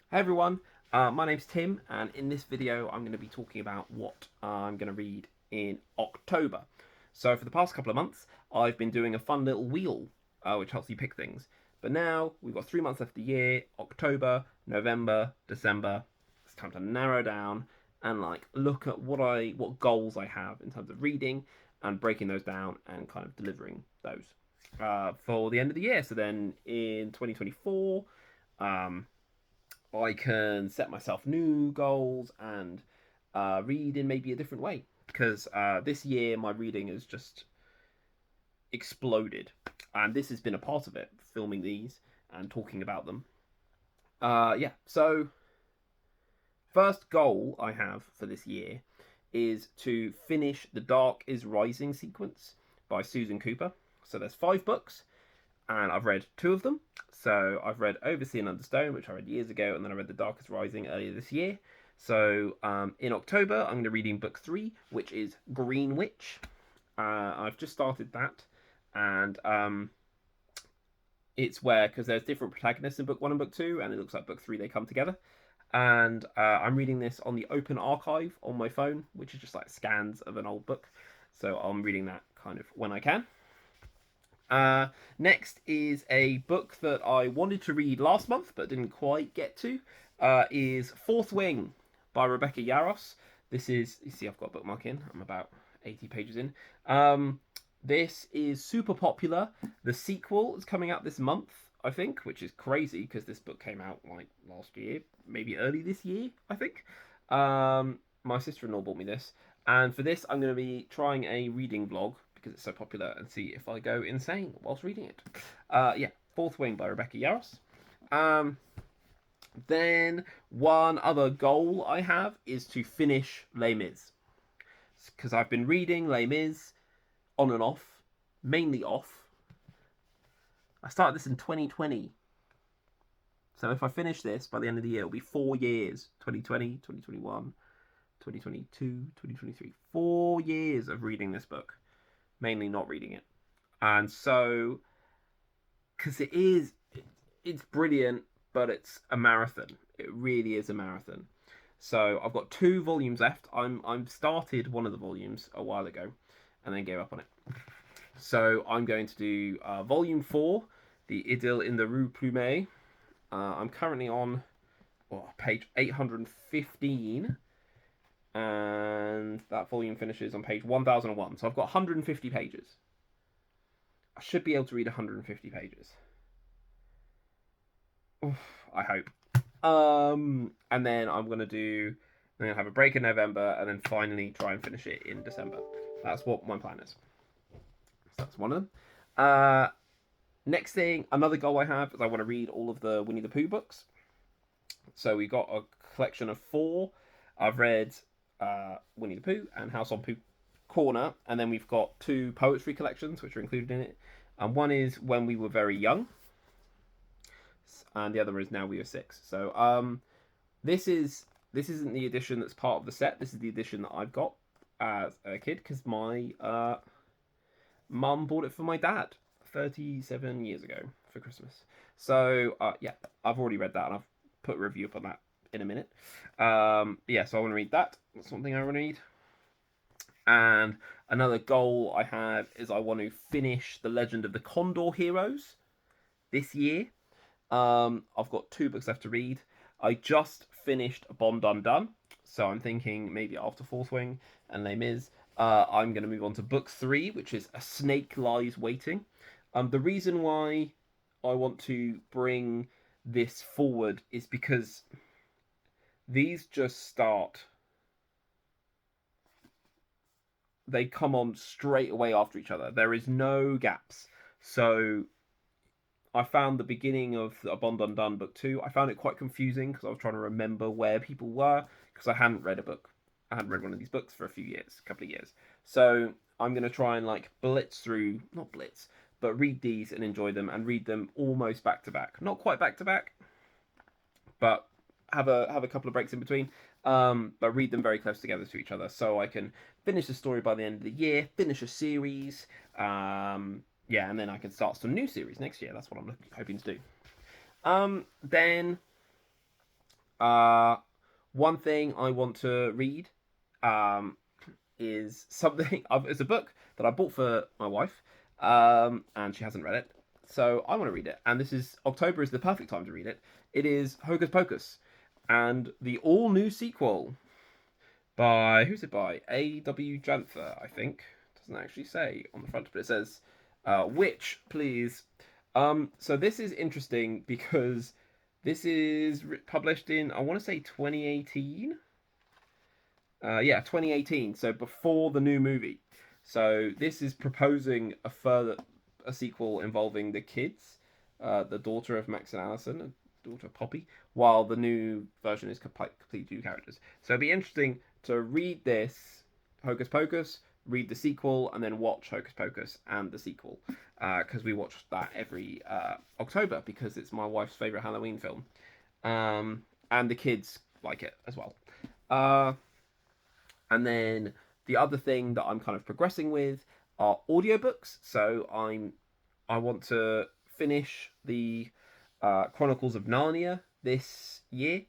Hey everyone, my name's Tim, and in this video I'm going to be talking about what I'm going to read in October. So for the past couple of months, I've been doing a fun little wheel, which helps you pick things. But now we've got 3 months left of the year: October, November, December. It's time to narrow down and look at what goals I have in terms of reading and breaking those down and kind of delivering those for the end of the year. So then in 2024. I can set myself new goals and read in maybe a different way. Because this year my reading has just exploded, and this has been a part of it, filming these and talking about them. Yeah, so first goal I have for this year is to finish the Dark is Rising sequence by Susan Cooper. So there's 5 books, and I've read 2 of them. So I've read Oversea and Understone, which I read years ago, and then I read The Darkest Rising earlier this year. So in October, I'm going to be reading book 3, which is Green Witch. I've just started that, and it's where, because there's different protagonists in book 1 and book 2, and it looks like book 3 they come together. And I'm reading this on the Open Archive on my phone, which is just like scans of an old book. So I'm reading that kind of when I can. Next is a book that I wanted to read last month but didn't quite get to. Is Fourth Wing by Rebecca Yarros. This is, you see, I've got a bookmark in. I'm about 80 pages in. This is super popular. The sequel is coming out this month, I think, which is crazy because this book came out like last year, maybe early this year, I think. My sister-in-law bought me this, and for this, I'm going to be trying a reading vlog because it's so popular and see if I go insane whilst reading it. Yeah, Fourth Wing by Rebecca Yarros. Then one other goal I have is to finish Les Mis, because I've been reading Les Mis on and off, mainly off. I started this in 2020. So if I finish this by the end of the year, it'll be 4 years. 2020, 2021, 2022, 2023. 4 years of reading this book. Mainly not reading it. And so, because it's brilliant, but it's a marathon. It really is a marathon. So I've got 2 volumes left. I'm started one of the volumes a while ago, and then gave up on it. So I'm going to do volume 4, The Idyll in the Rue Plumet. I'm currently on page 815, and that volume finishes on page 1001. So I've got 150 pages. I should be able to read 150 pages. Oof, I hope. And then I'm gonna have a break in November, and then finally try and finish it in December. That's what my plan is. So that's one of them. Next thing, another goal I have is I want to read all of the Winnie the Pooh books. So we got a collection of 4. I've read Winnie the Pooh and House on Pooh Corner, and then we've got 2 poetry collections which are included in it. And one is When We Were Very Young, and the other is Now We Are 6. So this isn't the edition that's part of the set. This is the edition that I've got as a kid because my mum bought it for my dad 37 years ago for Christmas. So yeah, I've already read that, and I've put a review up on that in a minute. Yeah, so I want to read that. That's something I want to read. And another goal I have is I want to finish The Legend of the Condor Heroes this year. I've got 2 books left to read. I just finished Bond Undone, so I'm thinking maybe after Fourth Wing and Les Mis, I'm going to move on to book 3, which is A Snake Lies Waiting. The reason why I want to bring this forward is because these just start. They come on straight away after each other. There is no gaps. So I found the beginning of A Bond Undone book 2. I found it quite confusing because I was trying to remember where people were because I hadn't read a book. I hadn't read one of these books for a couple of years. So I'm going to try and blitz through, not blitz, but read these and enjoy them and read them almost back to back. Not quite back to back, but have a couple of breaks in between. But read them very close together to each other so I can finish the story by the end of the year, finish a series. Yeah, and then I can start some new series next year. That's what I'm hoping to do. Then One thing I want to read um, is something. It's a book that I bought for my wife, and she hasn't read it, so I want to read it. And this is October is the perfect time to read it. It is Hocus Pocus, and the all new sequel by who's it by? A.W. Janther, I think. Doesn't actually say on the front, but it says which, please. So this is interesting because this is published in I want to say 2018. Yeah, 2018. So before the new movie. So this is proposing a sequel involving the kids, the daughter of Max and Allison, daughter of Poppy, while the new version is completely new characters. So it'd be interesting to read this Hocus Pocus, read the sequel, and then watch Hocus Pocus and the sequel, because we watch that every October because it's my wife's favorite Halloween film, and the kids like it as well. And then the other thing that I'm kind of progressing with are audiobooks. So I want to finish the Chronicles of Narnia this year.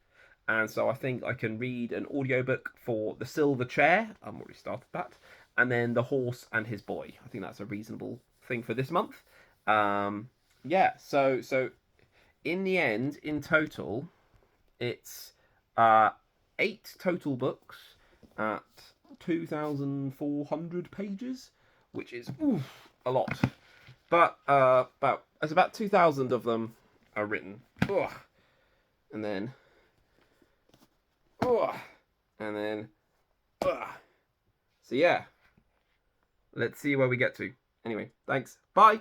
And so I think I can read an audiobook for The Silver Chair. I've already started that. And then The Horse and His Boy. I think that's a reasonable thing for this month. Yeah, so in the end, in total, it's 8 total books at 2,400 pages, which is a lot. But about 2,000 of them are written. Ugh. And then and then so yeah, let's see where we get to. Anyway, thanks. Bye.